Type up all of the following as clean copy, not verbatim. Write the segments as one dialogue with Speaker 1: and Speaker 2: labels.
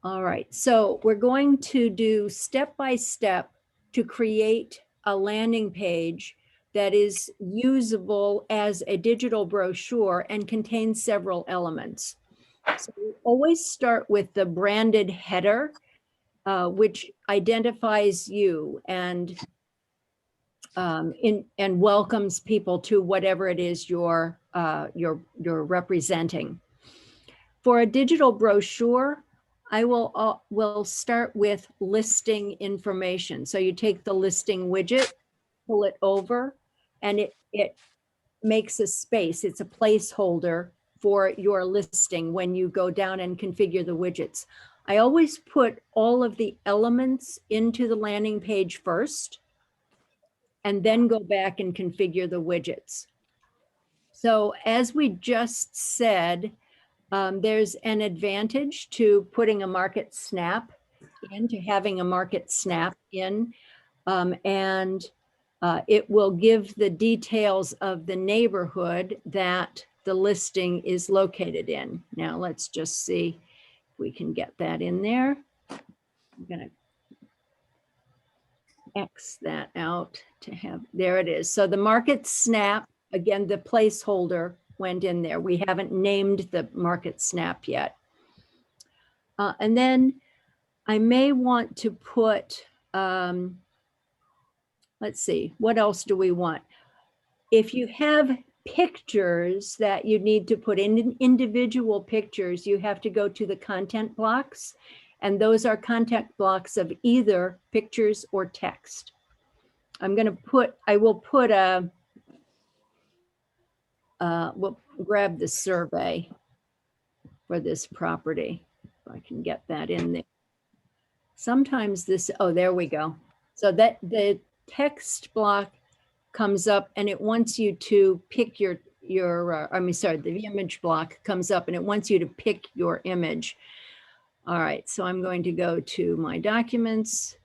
Speaker 1: All right, so we're going to do step by step to create a landing page that is usable as a digital brochure and contains several elements. So we always start with the branded header, which identifies you and welcomes people to whatever it is you're representing. For a digital brochure, I will start with listing information. So you take the listing widget, pull it over, and it makes a space. It's a placeholder for your listing when you go down and configure the widgets. I always put all of the elements into the landing page first, and then go back and configure the widgets. So as we just said, there's an advantage to putting a market snap in, to having a market snap in, and it will give the details of the neighborhood that the listing is located in. Now let's just see if we can get that in there. I'm gonna X that out to have, there it is. So the market snap, again, the placeholder went in there. We haven't named the market snap yet. And then I may want to put, let's see, what else do we want? If you have pictures that you need to put in, individual pictures, you have to go to the content blocks, and those are content blocks of either pictures or text. I will put a, we'll grab the survey for this property. If I can get that in there. Sometimes this, oh, there we go. So that the text block comes up and it wants you to pick the image block comes up and it wants you to pick your image. All right, so I'm going to go to my documents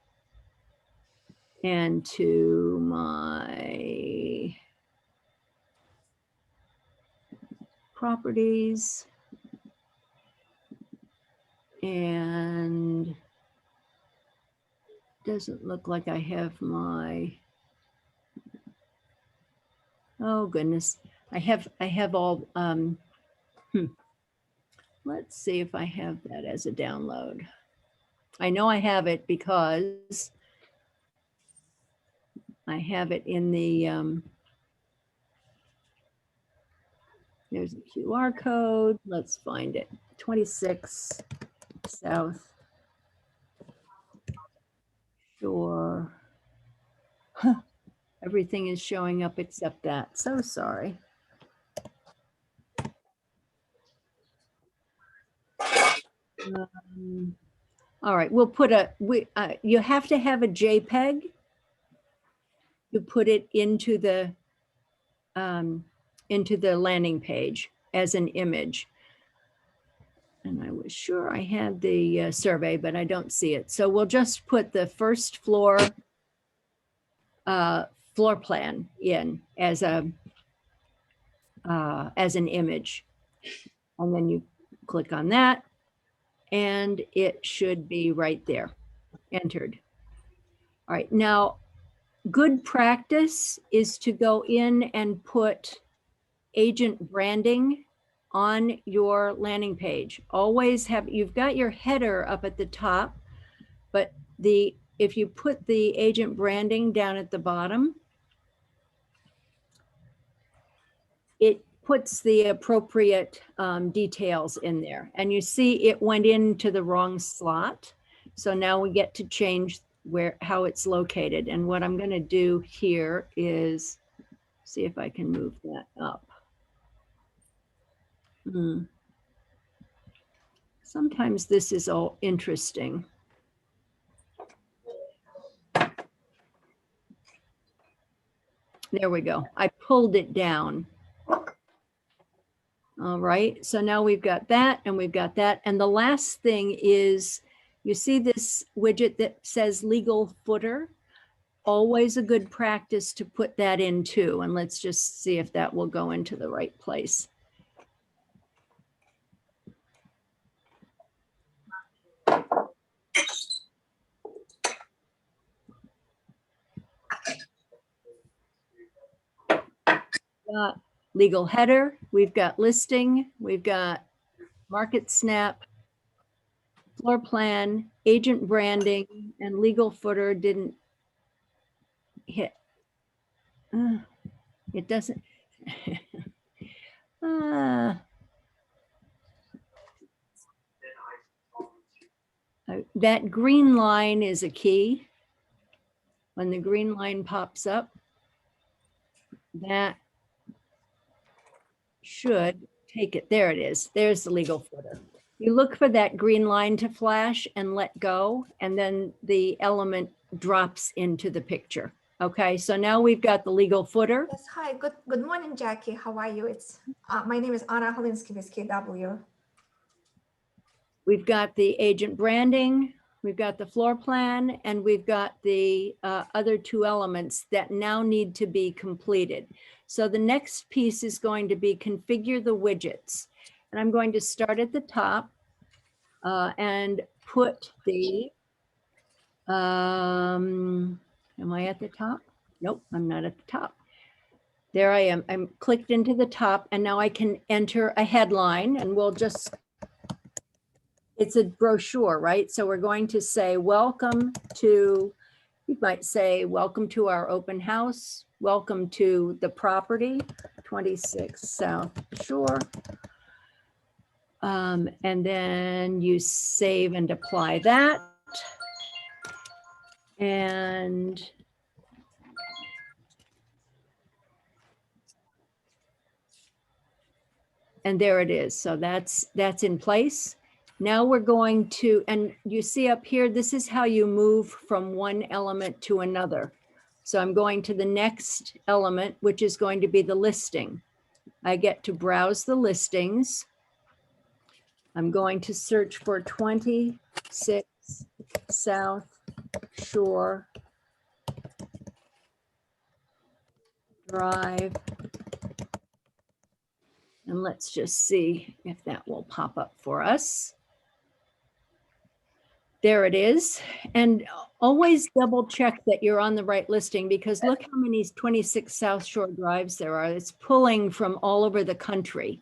Speaker 1: and to my properties, and doesn't look like I have my, oh goodness, I have all, let's see if I have that as a download. I know I have it because I have it in the, there's a QR code. Let's find it. 26 South Shore. Huh. Everything is showing up except that. So sorry. All right, we'll put you have to have a JPEG to put it into the landing page as an image. And I was sure I had the survey, but I don't see it. So we'll just put the first floor floor plan in as an image. And then you click on that and it should be right there, entered. All right, now good practice is to go in and put agent branding on your landing page. Always have, you've got your header up at the top, but if you put the agent branding down at the bottom, it puts the appropriate details in there. And you see it went into the wrong slot. So now we get to change how it's located. And what I'm going to do here is see if I can move that up. Sometimes this is all interesting. There we go. I pulled it down. All right, so now we've got that and we've got that. And the last thing is, you see this widget that says legal footer? Always a good practice to put that in too. And let's just see if that will go into the right place. got legal header, we've got listing, we've got market snap, floor plan, agent branding, and legal footer didn't hit. It doesn't. That green line is a key. When the green line pops up, that should take it. There it is. There's the legal footer. You look for that green line to flash and let go, and then the element drops into the picture. Okay, so now we've got the legal footer.
Speaker 2: Yes, hi. Good morning, Jackie. How are you? It's my name is Anna Holinsky with KW.
Speaker 1: We've got the agent branding, we've got the floor plan, and we've got the other two elements that now need to be completed. So the next piece is going to be configure the widgets. And I'm going to start at the top and put the, am I at the top? Nope, I'm not at the top. There I am. I'm clicked into the top, and now I can enter a headline, and we'll just, it's a brochure, right? So we're going to say, welcome to, you might say, welcome to our open house. Welcome to the property, 26 South Shore. And then you save and apply that. And there it is. So that's in place. Now we're going to, and you see up here, this is how you move from one element to another. So I'm going to the next element, which is going to be the listing. I get to browse the listings. I'm going to search for 26 South Shore Drive. And let's just see if that will pop up for us. There it is. And always double check that you're on the right listing, because look how many 26 South Shore Drives there are. It's pulling from all over the country.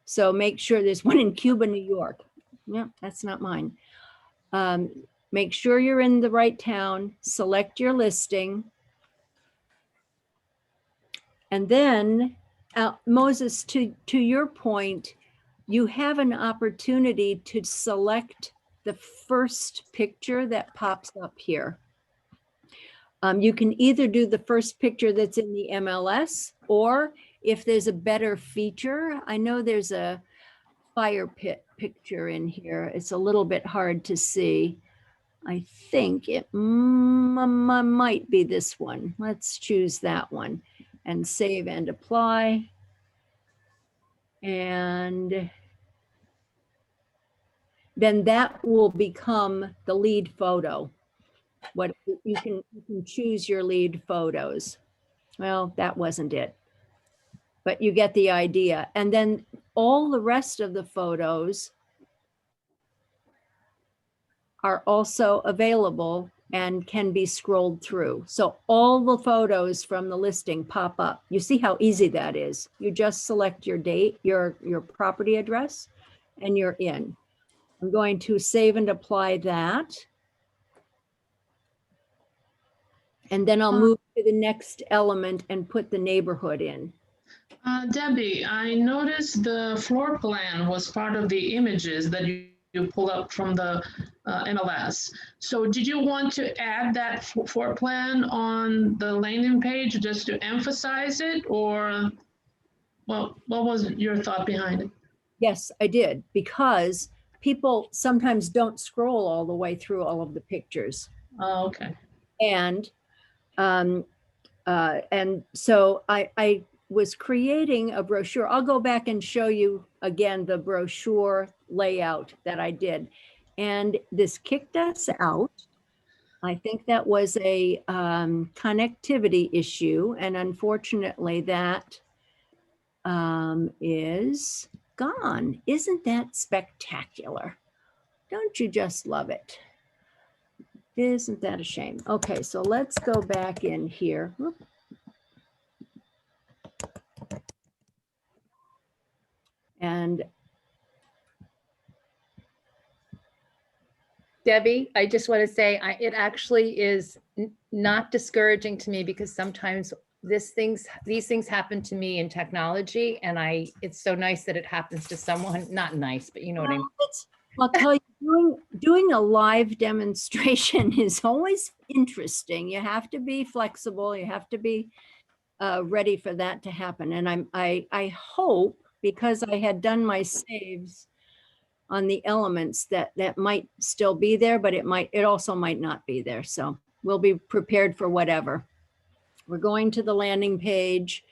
Speaker 1: So make sure there's one in Cuba, New York. Yeah, that's not mine. Make sure you're in the right town, select your listing. And then Moses, to your point, you have an opportunity to select the first picture that pops up here. You can either do the first picture that's in the MLS, or if there's a better feature, I know there's a fire pit picture in here. It's a little bit hard to see. I think it might be this one. Let's choose that one and save and apply. And then that will become the lead photo. What you can choose your lead photos. Well, that wasn't it, but you get the idea. And then all the rest of the photos are also available and can be scrolled through. So all the photos from the listing pop up. You see how easy that is. You just select your date, your property address, and you're in. I'm going to save and apply that. And then I'll move to the next element and put the neighborhood in.
Speaker 3: Debbie, I noticed the floor plan was part of the images that you pulled up from the MLS. So did you want to add that floor plan on the landing page just to emphasize it, or well, what was your thought behind it?
Speaker 1: Yes, I did, because people sometimes don't scroll all the way through all of the pictures.
Speaker 3: Oh, okay.
Speaker 1: And so I was creating a brochure. I'll go back and show you again the brochure layout that I did. And this kicked us out. I think that was a connectivity issue. And unfortunately that is gone. Isn't that spectacular? Don't you just love it? Isn't that a shame? Okay, so let's go back in here. And
Speaker 4: Debbie, I just want to say, it actually is not discouraging to me because sometimes these things happen to me in technology, and it's so nice that it happens to someone, not nice, but you know what I mean.
Speaker 1: I'll tell you, doing a live demonstration is always interesting. You have to be flexible. You have to be ready for that to happen. And I hope, because I had done my saves on the elements, that might still be there, but it also might not be there. So we'll be prepared for whatever. We're going to the landing page.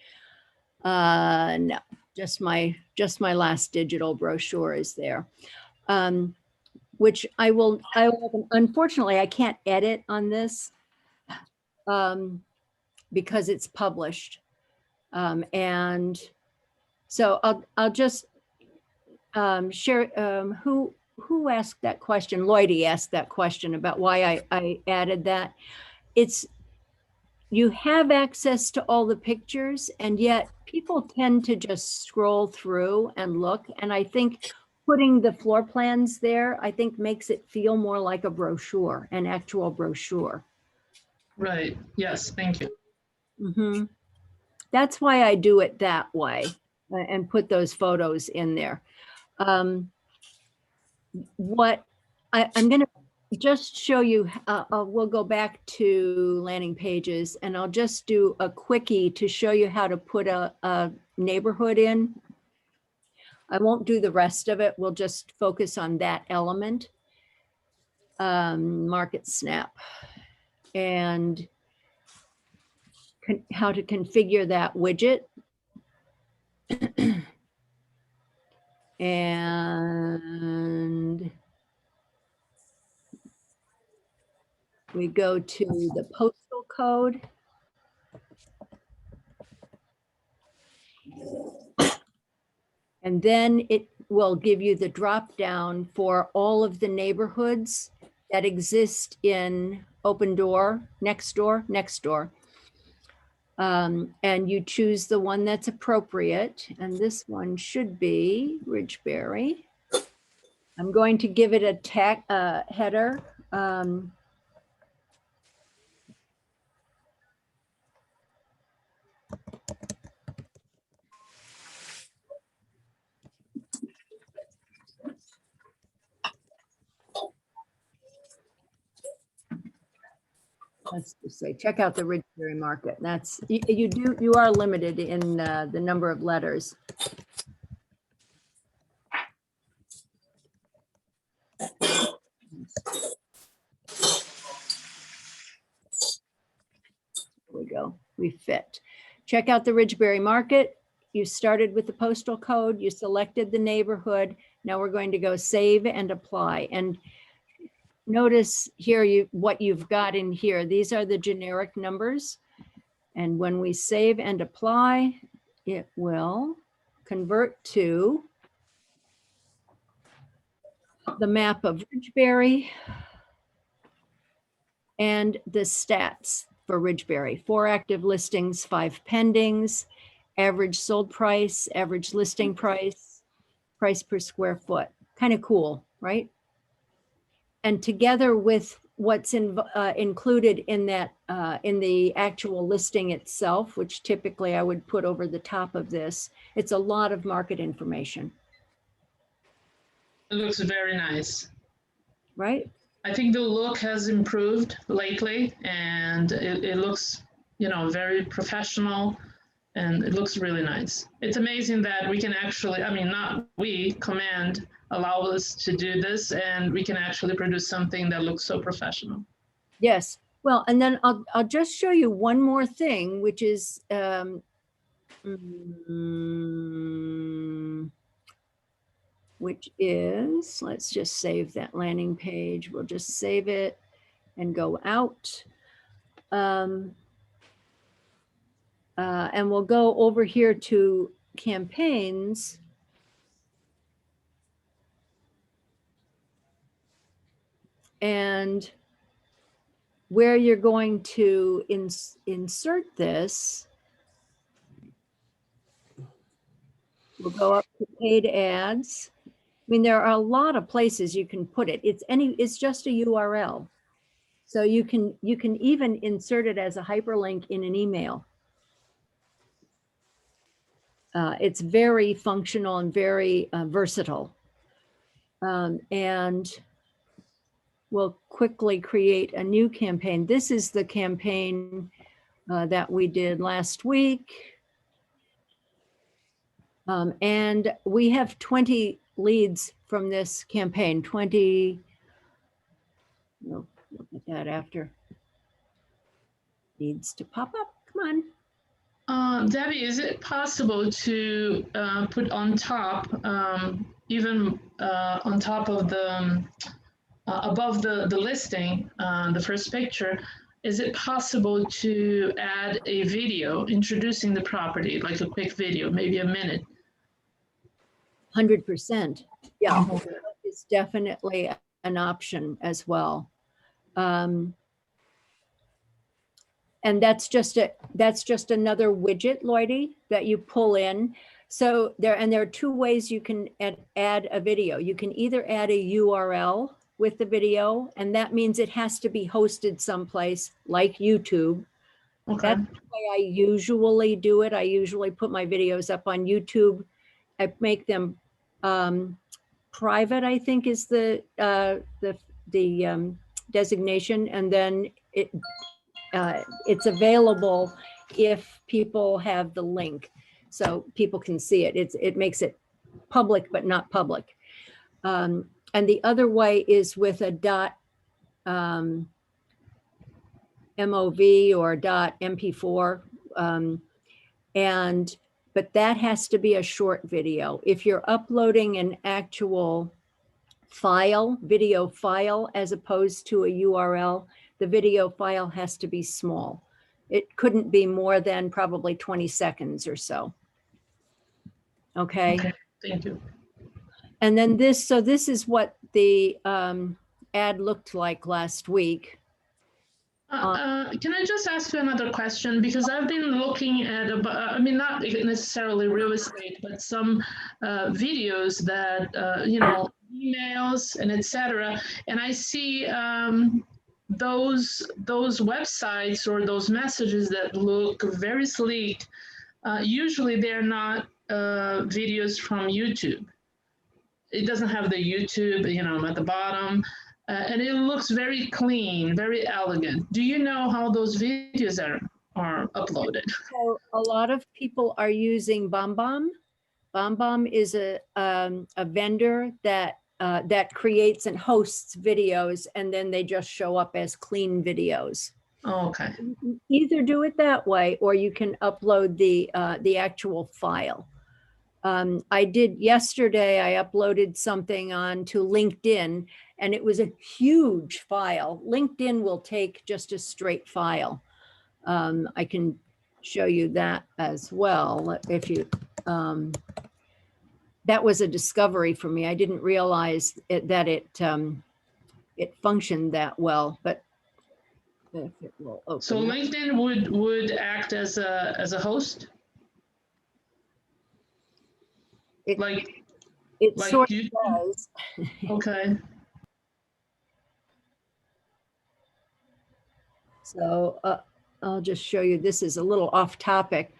Speaker 1: No, just my last digital brochure is there. Which I will, unfortunately, I can't edit on this because it's published. And so I'll just share, who asked that question? Lloydie asked that question about why I added that. You have access to all the pictures, and yet people tend to just scroll through and look. And I think putting the floor plans there, I think makes it feel more like a brochure, an actual brochure.
Speaker 3: Right. Yes. Thank you.
Speaker 1: Mm-hmm. That's why I do it that way and put those photos in there. What I'm going to just show you, we'll go back to landing pages, and I'll just do a quickie to show you how to put a neighborhood in. I won't do the rest of it. We'll just focus on that element. Market Snap and how to configure that widget. And we go to the postal code. And then it will give you the drop down for all of the neighborhoods that exist in Opendoor, Nextdoor. And you choose the one that's appropriate. And this one should be Ridgeberry. I'm going to give it a tag header. Let's just say, check out the Ridgeberry Market. That's, you are limited in the number of letters. There we go, we fit. Check out the Ridgeberry Market. You started with the postal code, you selected the neighborhood. Now we're going to go save and apply. And notice here what you've got in here. These are the generic numbers. And when we save and apply, it will convert to the map of Ridgeberry and the stats for Ridgeberry. 4 active listings, 5 pendings, average sold price, average listing price, price per square foot. Kind of cool, right? And together with what's included in that, in the actual listing itself, which typically I would put over the top of this, it's a lot of market information.
Speaker 3: It looks very nice.
Speaker 1: Right?
Speaker 3: I think the look has improved lately, and it looks, very professional, and it looks really nice. It's amazing that we can actually, Command allow us to do this, and we can actually produce something that looks so professional.
Speaker 1: Yes. Well, and then I'll just show you one more thing, which is, let's just save that landing page. We'll just save it and go out. And we'll go over here to campaigns. And where you're going to insert this, we'll go up to paid ads. I mean, there are a lot of places you can put it. It's just a URL. So you can even insert it as a hyperlink in an email. It's very functional and very versatile. And we'll quickly create a new campaign. This is the campaign that we did last week. And we have 20 leads from this campaign, 20, no, look at that after. Needs to pop up, come on.
Speaker 3: Debbie, is it possible to put on top, even on top of the, above the listing, the first picture, is it possible to add a video introducing the property, like a quick video, maybe a minute?
Speaker 1: 100%. Yeah,
Speaker 3: Okay.
Speaker 1: it's definitely an option as well. And that's just another widget, Lloydie, that you pull in. So there are two ways you can add a video. You can either add a URL with the video, and that means it has to be hosted someplace like YouTube.
Speaker 3: Okay.
Speaker 1: That's the way I usually do it. I usually put my videos up on YouTube. I make them private, I think is the designation, and then it's available if people have the link, so people can see it. It makes it public but not public. And the other way is with a .mov or .mp4, but that has to be a short video. If you're uploading an actual file, video file, as opposed to a URL, the video file has to be small. It couldn't be more than probably 20 seconds or so. Okay.
Speaker 3: Okay, thank you.
Speaker 1: And then this is what the ad looked like last week.
Speaker 3: Can I just ask you another question? Because I've been looking at, I mean, not necessarily real estate, but some videos that, emails and etc. And I see those websites or those messages that look very sleek. Usually they're not videos from YouTube. It doesn't have the YouTube, at the bottom. And it looks very clean, very elegant. Do you know how those videos are uploaded?
Speaker 1: So a lot of people are using BombBomb. BombBomb is a vendor that creates and hosts videos, and then they just show up as clean videos.
Speaker 3: Oh, okay.
Speaker 1: You can either do it that way, or you can upload the actual file. I did yesterday, I uploaded something onto LinkedIn, and it was a huge file. LinkedIn will take just a straight file. I can show you that as well. If you, that was a discovery for me. I didn't realize that it functioned that well, but if it will open.
Speaker 3: So LinkedIn would act as a host?
Speaker 1: It
Speaker 3: like
Speaker 1: sort
Speaker 3: YouTube?
Speaker 1: of does.
Speaker 3: Okay.
Speaker 1: So I'll just show you, this is a little off topic.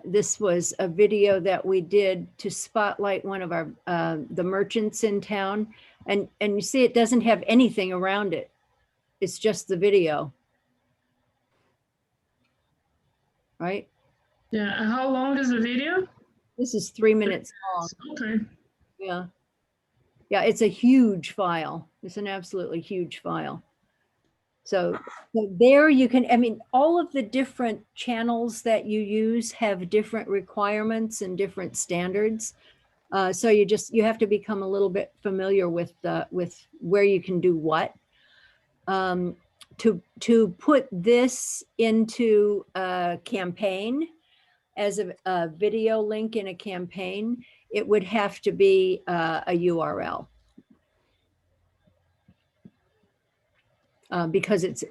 Speaker 1: This was a video that we did to spotlight one of our the merchants in town, and you see it doesn't have anything around it. It's just the video. Right?
Speaker 3: Yeah, and how long is the video?
Speaker 1: This is 3 minutes long.
Speaker 3: Okay.
Speaker 1: Yeah. Yeah, it's a huge file. It's an absolutely huge file. So there you can, I mean, all of the different channels that you use have different requirements and different standards. So you have to become a little bit familiar with where you can do what. To put this into a campaign as a video link in a campaign, it would have to be a URL. because it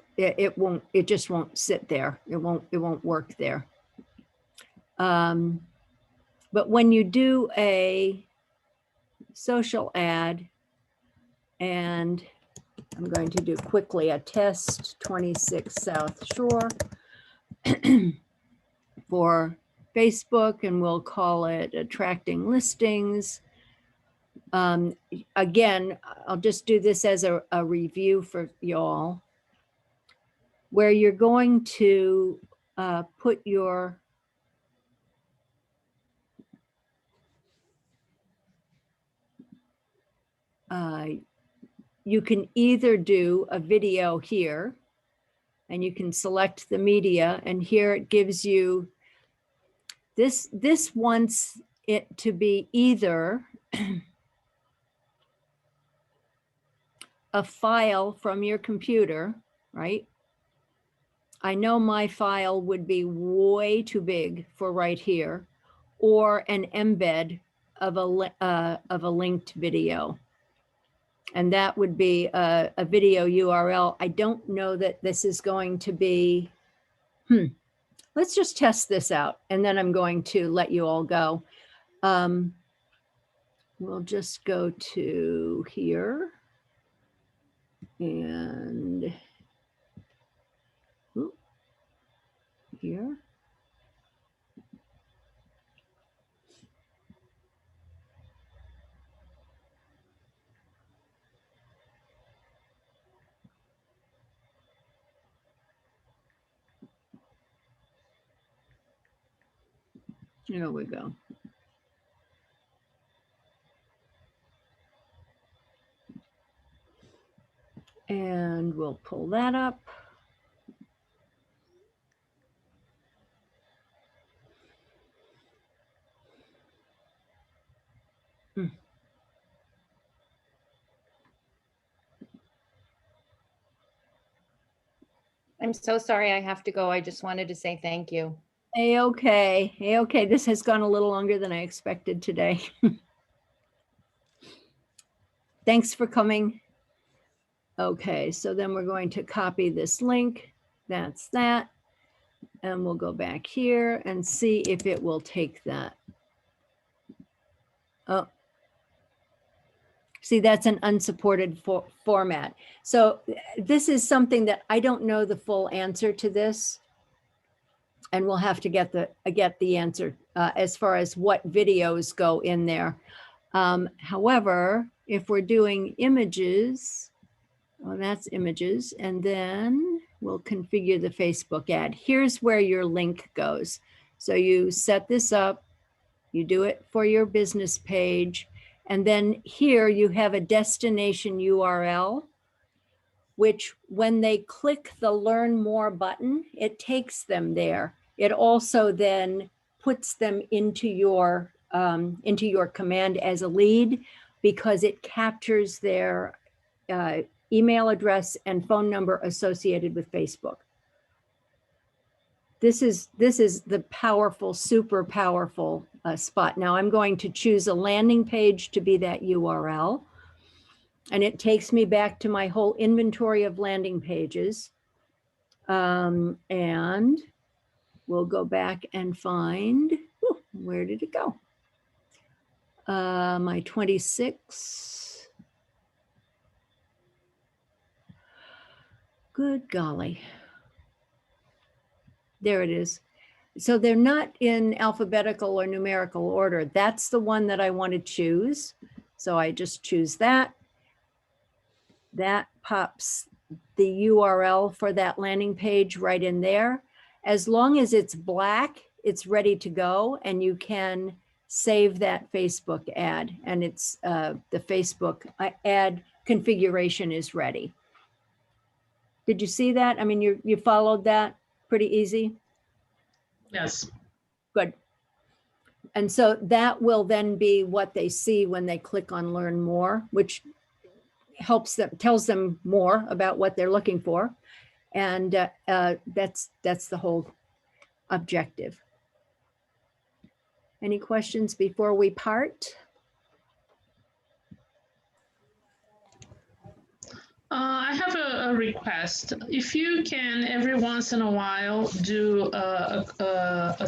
Speaker 1: just won't sit there. It won't work there. But when you do a social ad, and I'm going to do quickly a test 26 South Shore for Facebook, and we'll call it attracting listings. Again, I'll just do this as a review for y'all, where you're going to put your you can either do a video here, and you can select the media, and here it gives you this wants it to be either a file from your computer, right? I know my file would be way too big for right here, or an embed of a linked video. And that would be a video URL. I don't know that this is going to be, let's just test this out, and then I'm going to let you all go. We'll just go to here, and here. Here we go. And we'll pull that up.
Speaker 4: I'm so sorry I have to go. I just wanted to say thank you.
Speaker 1: A-okay, A-okay. This has gone a little longer than I expected today. Thanks for coming. Okay, so then we're going to copy this link. That's that. And we'll go back here and see if it will take that. Oh, see, that's an unsupported format. So this is something that I don't know the full answer to this. And we'll have to get the answer as far as what videos go in there. However, if we're doing images, well, that's images, and then we'll configure the Facebook ad. Here's where your link goes. So you set this up, you do it for your business page, and then here you have a destination URL, which when they click the Learn More button, it takes them there. It also then puts them into your command as a lead, because it captures their email address and phone number associated with Facebook. This is the powerful, super powerful spot. Now I'm going to choose a landing page to be that URL. And it takes me back to my whole inventory of landing pages. And we'll go back and find, where did it go? My 26. Good golly. There it is. So they're not in alphabetical or numerical order. That's the one that I want to choose. So I just choose that. That pops the URL for that landing page right in there. As long as it's black, it's ready to go, and you can save that Facebook ad, and it's the Facebook ad configuration is ready. Did you see that? I mean, you followed that pretty easy?
Speaker 3: Yes.
Speaker 1: Good. And so that will then be what they see when they click on Learn More, which helps them, tells them more about what they're looking for. And that's the whole objective. Any questions before we part?
Speaker 3: I have a a request. If you can, every once in a while, do a